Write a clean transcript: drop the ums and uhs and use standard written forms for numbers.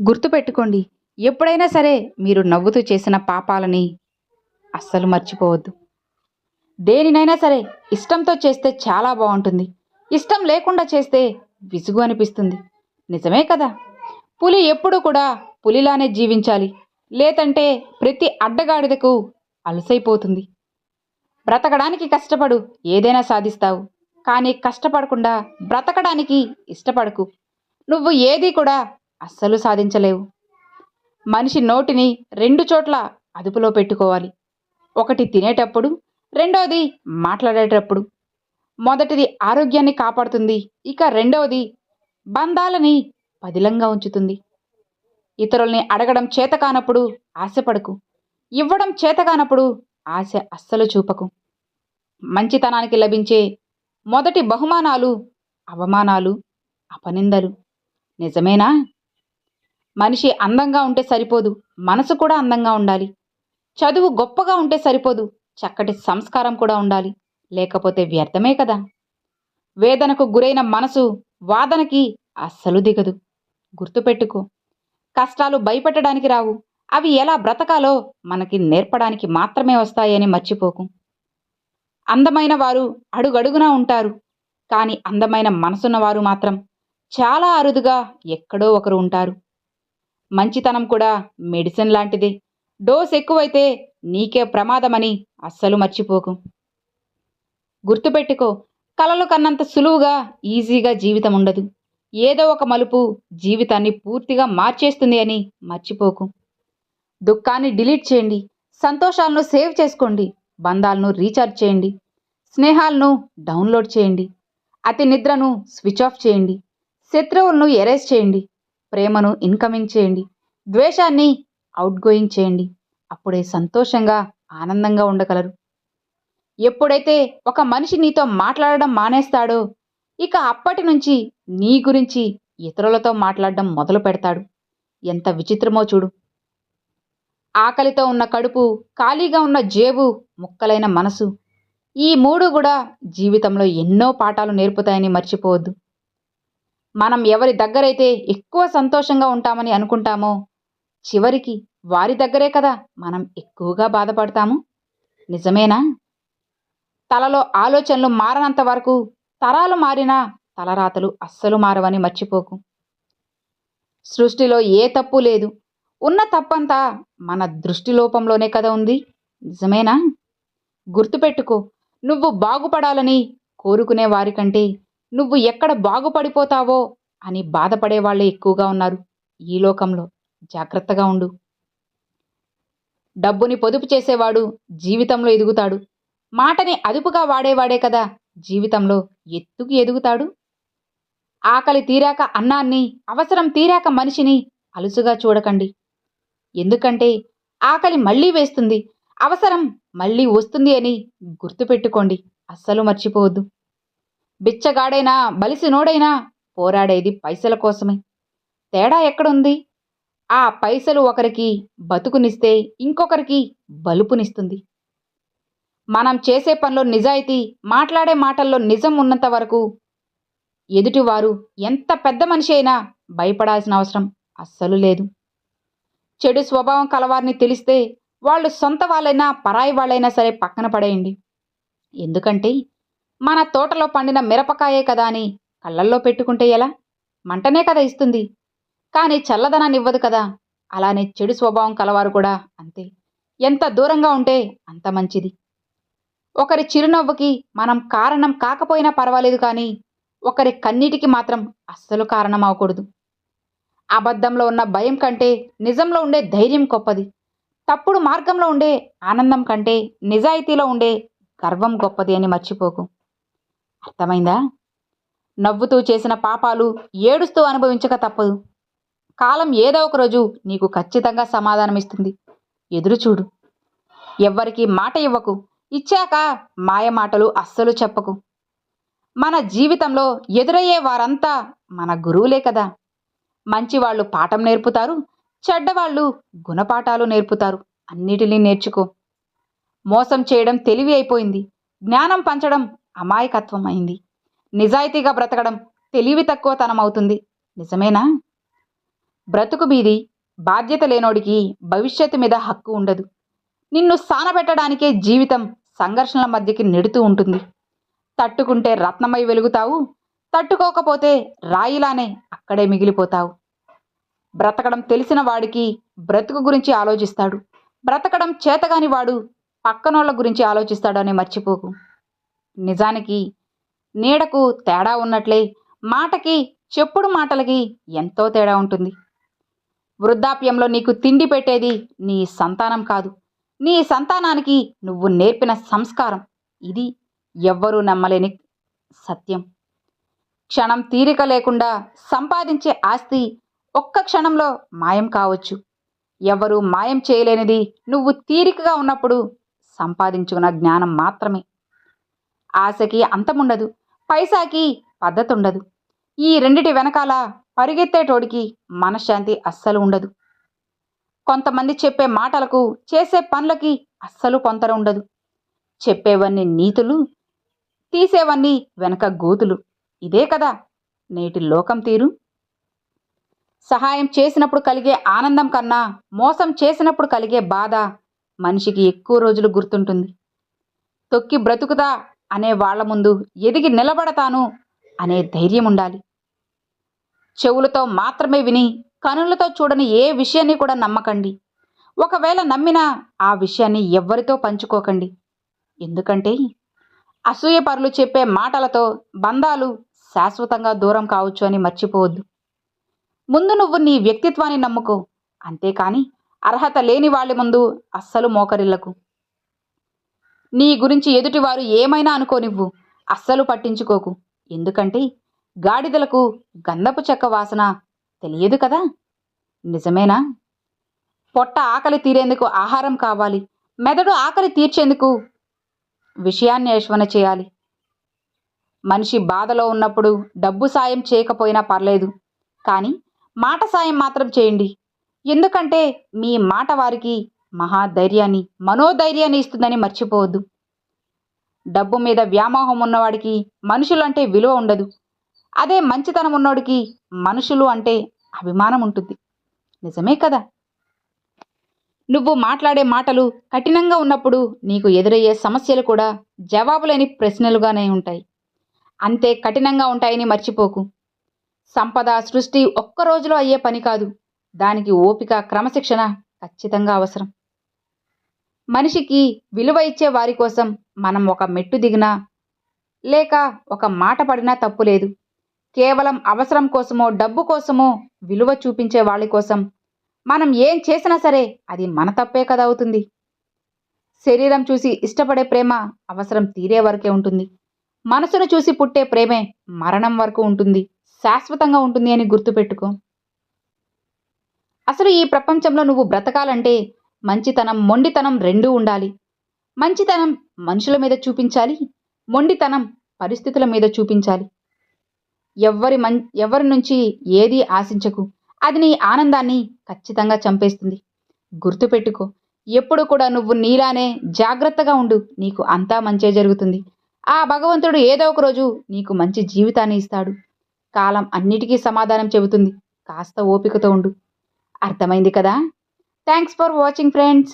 గుర్తుపెట్టుకోండి. ఎప్పుడైనా సరే మీరు నవ్వుతూ చేసిన పాపాలని అస్సలు మర్చిపోవద్దు. దేనినైనా సరే ఇష్టంతో చేస్తే చాలా బావుంటుంది. ఇష్టం లేకుండా చేస్తే విసుగు అనిపిస్తుంది. నిజమే కదా! పులి ఎప్పుడూ కూడా పులిలానే జీవించాలి. లేదంటే ప్రతి అడ్డగాడిదకు అలుసైపోతుంది. బ్రతకడానికి కష్టపడు, ఏదైనా సాధిస్తావు. కానీ కష్టపడకుండా బ్రతకడానికి ఇష్టపడకు. నువ్వు ఏదీ కూడా అస్సలు సాధించలేవు. మనిషి నోటిని 2 చోట్ల అదుపులో పెట్టుకోవాలి. ఒకటి తినేటప్పుడు, రెండోది మాట్లాడేటప్పుడు. మొదటిది ఆరోగ్యాన్ని కాపాడుతుంది. ఇక రెండవది బంధాలని పదిలంగా ఉంచుతుంది. ఇతరుల్ని అడగడం చేతకానప్పుడు ఆశపడకు. ఇవ్వడం చేతకానప్పుడు ఆశ అస్సలు చూపకు. మంచితనానికి లభించే మొదటి బహుమానాలు అవమానాలు, అపనిందలు. నిజమేనా? మనిషి అందంగా ఉంటే సరిపోదు, మనసు కూడా అందంగా ఉండాలి. చదువు గొప్పగా ఉంటే సరిపోదు, చక్కటి సంస్కారం కూడా ఉండాలి. లేకపోతే వ్యర్థమే కదా! వేదనకు గురైన మనసు వాదనకి అస్సలు దిగదు. గుర్తుపెట్టుకో. కష్టాలు భయపెట్టడానికి రావు. అవి ఎలా బ్రతకాలో మనకి నేర్పడానికి మాత్రమే వస్తాయని మర్చిపోకు. అందమైన వారు అడుగడుగునా ఉంటారు. కానీ అందమైన మనసున్న వారు మాత్రం చాలా అరుదుగా ఎక్కడో ఒకరు ఉంటారు. మంచితనం కూడా మెడిసిన్ లాంటిదే. డోస్ ఎక్కువైతే నీకే ప్రమాదమని అస్సలు మర్చిపోకు. గుర్తుపెట్టుకో. కలలు కన్నంత సులువుగా ఈజీగా జీవితం ఉండదు. ఏదో ఒక మలుపు జీవితాన్ని పూర్తిగా మార్చేస్తుంది అని మర్చిపోకు. దుఃఖాన్ని డిలీట్ చేయండి. సంతోషాలను సేవ్ చేసుకోండి. బంధాలను రీఛార్జ్ చేయండి. స్నేహాలను డౌన్లోడ్ చేయండి. అతి నిద్రను స్విచ్ ఆఫ్ చేయండి. శత్రువులను ఎరేజ్ చేయండి. ప్రేమను ఇన్కమింగ్ చేయండి. ద్వేషాన్ని అవుట్ గోయింగ్ చేయండి. అప్పుడే సంతోషంగా ఆనందంగా ఉండగలరు. ఎప్పుడైతే ఒక మనిషి నీతో మాట్లాడడం మానేస్తాడో ఇక అప్పటి నుంచి నీ గురించి ఇతరులతో మాట్లాడడం మొదలు పెడతాడు. ఎంత విచిత్రమో చూడు. ఆకలితో ఉన్న కడుపు, ఖాళీగా ఉన్న జేబు, ముక్కలైన మనసు, ఈ 3 కూడా జీవితంలో ఎన్నో పాఠాలు నేర్పుతాయని మర్చిపోవద్దు. మనం ఎవరి దగ్గరైతే ఎక్కువ సంతోషంగా ఉంటామని అనుకుంటామో చివరికి వారి దగ్గరే కదా మనం ఎక్కువగా బాధపడతాము. నిజమేనా? తలలో ఆలోచనలు మారనంత వరకు తరాలు మారినా తలరాతలు అస్సలు మారవని మర్చిపోకు. సృష్టిలో ఏ తప్పు లేదు. ఉన్న తప్పంతా మన దృష్టిలోపంలోనే కదా ఉంది. నిజమేనా? గుర్తుపెట్టుకో. నువ్వు బాగుపడాలని కోరుకునే వారికంటే నువ్వు ఎక్కడ బాగుపడిపోతావో అని బాధపడే వాళ్ళే ఎక్కువగా ఉన్నారు ఈ లోకంలో. జాగ్రత్తగా ఉండు. డబ్బుని పొదుపు చేసేవాడు జీవితంలో ఎదుగుతాడు. మాటని అదుపుగా వాడేవాడే కదా జీవితంలో ఎత్తుకు ఎదుగుతాడు. ఆకలి తీరాక అన్నాన్ని, అవసరం తీరాక మనిషిని అలుసుగా చూడకండి. ఎందుకంటే ఆకలి మళ్ళీ వేస్తుంది, అవసరం మళ్ళీ వస్తుంది అని గుర్తుపెట్టుకోండి. అస్సలు మర్చిపోవద్దు. బిచ్చగాడైనా బలిసినోడైనా పోరాడేది పైసల కోసమే. తేడా ఎక్కడుంది? ఆ పైసలు ఒకరికి బతుకునిస్తే ఇంకొకరికి బలుపునిస్తుంది. మనం చేసే పనిలో నిజాయితీ, మాట్లాడే మాటల్లో నిజం ఉన్నంత వరకు ఎదుటివారు ఎంత పెద్ద మనిషి అయినా భయపడాల్సిన అవసరం అస్సలు లేదు. చెడు స్వభావం కలవారిని తెలిస్తే వాళ్ళు సొంత వాళ్ళైనా పరాయి వాళ్ళైనా సరే పక్కన పడేయండి. ఎందుకంటే మన తోటలో పండిన మిరపకాయే కదా అని కళ్ళల్లో పెట్టుకుంటే ఎలా? మంటనే కదా ఇస్తుంది, కానీ చల్లదనాన్ని ఇవ్వదు కదా. అలానే చెడు స్వభావం కలవారు కూడా అంతే. ఎంత దూరంగా ఉంటే అంత మంచిది. ఒకరి చిరునవ్వుకి మనం కారణం కాకపోయినా పర్వాలేదు, కానీ ఒకరి కన్నీటికి మాత్రం అస్సలు కారణం అవ్వకూడదు. అబద్ధంలో ఉన్న భయం కంటే నిజంలో ఉండే ధైర్యం గొప్పది. తప్పుడు మార్గంలో ఉండే ఆనందం కంటే నిజాయితీలో ఉండే గర్వం గొప్పది అని మర్చిపోకు. అర్థమైందా? నవ్వుతూ చేసిన పాపాలు ఏడుస్తూ అనుభవించక తప్పదు. కాలం ఏదో ఒక రోజు నీకు ఖచ్చితంగా సమాధానం ఇస్తుంది. ఎదురు చూడు. ఎవ్వరికీ మాట ఇవ్వకు. ఇచ్చాక మాయ మాటలు అస్సలు చెప్పకు. మన జీవితంలో ఎదురయ్యే వారంతా మన గురువులే కదా. మంచివాళ్ళు పాఠం నేర్పుతారు, చెడ్డవాళ్ళు గుణపాఠాలు నేర్పుతారు. అన్నిటినీ నేర్చుకో. మోసం చేయడం తెలివి అయిపోయింది. జ్ఞానం పంచడం అమాయకత్వం అయింది. నిజాయితీగా బ్రతకడం తెలివి తక్కువతనం అవుతుంది. నిజమేనా? బ్రతుకు మీది. బాధ్యత లేనోడికి భవిష్యత్తు మీద హక్కు ఉండదు. నిన్ను సానబెట్టడానికే జీవితం సంఘర్షణల మధ్యకి నెడుతూ ఉంటుంది. తట్టుకుంటే రత్నమై వెలుగుతావు, తట్టుకోకపోతే రాయిలానే అక్కడే మిగిలిపోతావు. బ్రతకడం తెలిసిన వాడికి బ్రతుకు గురించి ఆలోచిస్తాడు. బ్రతకడం చేతగాని వాడు పక్కనోళ్ళ గురించి ఆలోచిస్తాడు అని మర్చిపోకు. నిజానికి నీడకు తేడా ఉన్నట్లే మాటకి, చెప్పుడు మాటలకి ఎంతో తేడా ఉంటుంది. వృద్ధాప్యంలో నీకు తిండి పెట్టేది నీ సంతానం కాదు, నీ సంతానానికి నువ్వు నేర్పిన సంస్కారం. ఇది ఎవ్వరూ నమ్మలేని సత్యం. క్షణం తీరిక లేకుండా సంపాదించే ఆస్తి ఒక్క క్షణంలో మాయం కావచ్చు. ఎవరూ మాయం చేయలేనిది నువ్వు తీరికగా ఉన్నప్పుడు సంపాదించుకున్న జ్ఞానం మాత్రమే. ఆశకి అంతముండదు, పైసాకి పద్ధతి ఉండదు. ఈ రెండిటి వెనకాల పరిగెత్తేటోడికి మనశ్శాంతి అస్సలు ఉండదు. కొంతమంది చెప్పే మాటలకు, చేసే పనులకి అస్సలు పొంతన ఉండదు. చెప్పేవన్నీ నీతులు, తీసేవన్నీ వెనక గోతులు. ఇదే కదా నేటి లోకం తీరు. సహాయం చేసినప్పుడు కలిగే ఆనందం కన్నా మోసం చేసినప్పుడు కలిగే బాధ మనిషికి ఎక్కువ రోజులు గుర్తుంటుంది. తొక్కి బ్రతుకుతా అనే వాళ్ల ముందు ఎదిగి నిలబడతాను అనే ధైర్యం ఉండాలి. చెవులతో మాత్రమే విని కనులతో చూడని ఏ విషయాన్ని కూడా నమ్మకండి. ఒకవేళ నమ్మినా ఆ విషయాన్ని ఎవ్వరితో పంచుకోకండి. ఎందుకంటే అసూయపరులు చెప్పే మాటలతో బంధాలు శాశ్వతంగా దూరం కావచ్చు అని మర్చిపోవద్దు. ముందు నువ్వు నీ వ్యక్తిత్వాన్ని నమ్ముకో, అంతేకాని అర్హత లేని వాళ్ళ ముందు అస్సలు మోకరిల్లకు. నీ గురించి ఎదుటివారు ఏమైనా అనుకోనివ్వు, అస్సలు పట్టించుకోకు. ఎందుకంటే గాడిదలకు గంధపు చెక్క వాసన తెలియదు కదా. నిజమేనా? పొట్ట ఆకలి తీరేందుకు ఆహారం కావాలి, మెదడు ఆకలి తీర్చేందుకు విషయాన్వేషణ చేయాలి. మనిషి బాధలో ఉన్నప్పుడు డబ్బు సాయం చేయకపోయినా పర్లేదు, కానీ మాట సాయం మాత్రం చేయండి. ఎందుకంటే మీ మాట వారికి మహాధైర్యాన్ని, మనోధైర్యాన్ని ఇస్తుందని మర్చిపోవద్దు. డబ్బు మీద వ్యామోహం ఉన్నవాడికి మనుషులంటే విలువ ఉండదు. అదే మంచితనం ఉన్నోడికి మనుషులు అంటే అభిమానం ఉంటుంది. నిజమే కదా? నువ్వు మాట్లాడే మాటలు కఠినంగా ఉన్నప్పుడు నీకు ఎదురయ్యే సమస్యలు కూడా జవాబులేని ప్రశ్నలుగానే ఉంటాయి. అంతే కఠినంగా ఉంటాయని మర్చిపోకు. సంపద సృష్టి ఒక్క రోజులో అయ్యే పని కాదు. దానికి ఓపిక, క్రమశిక్షణ ఖచ్చితంగా అవసరం. మనిషికి విలువ ఇచ్చే వారి కోసం మనం ఒక మెట్టు దిగినా లేక ఒక మాట పడినా తప్పు లేదు. కేవలం అవసరం కోసమో, డబ్బు కోసమో విలువ చూపించే వాళ్ళ కోసం మనం ఏం చేసినా సరే అది మన తప్పే కదా అవుతుంది. శరీరం చూసి ఇష్టపడే ప్రేమ అవసరం తీరే వరకే ఉంటుంది. మనసును చూసి పుట్టే ప్రేమే మరణం వరకు ఉంటుంది, శాశ్వతంగా ఉంటుంది అని గుర్తుపెట్టుకో. అసలు ఈ ప్రపంచంలో నువ్వు బ్రతకాలంటే మంచితనం, మొండితనం రెండూ ఉండాలి. మంచితనం మనుషుల మీద చూపించాలి, మొండితనం పరిస్థితుల మీద చూపించాలి. ఎవరి నుంచి ఏదీ ఆశించకు. అది నీ ఆనందాన్ని ఖచ్చితంగా చంపేస్తుంది. గుర్తుపెట్టుకో, ఎప్పుడు కూడా నువ్వు నీలానే జాగ్రత్తగా ఉండు. నీకు అంతా మంచే జరుగుతుంది. ఆ భగవంతుడు ఏదో ఒక రోజు నీకు మంచి జీవితాన్ని ఇస్తాడు. కాలం అన్నిటికీ సమాధానం చెబుతుంది. కాస్త ఓపికతో ఉండు. అర్థమైంది కదా? Thanks for watching friends.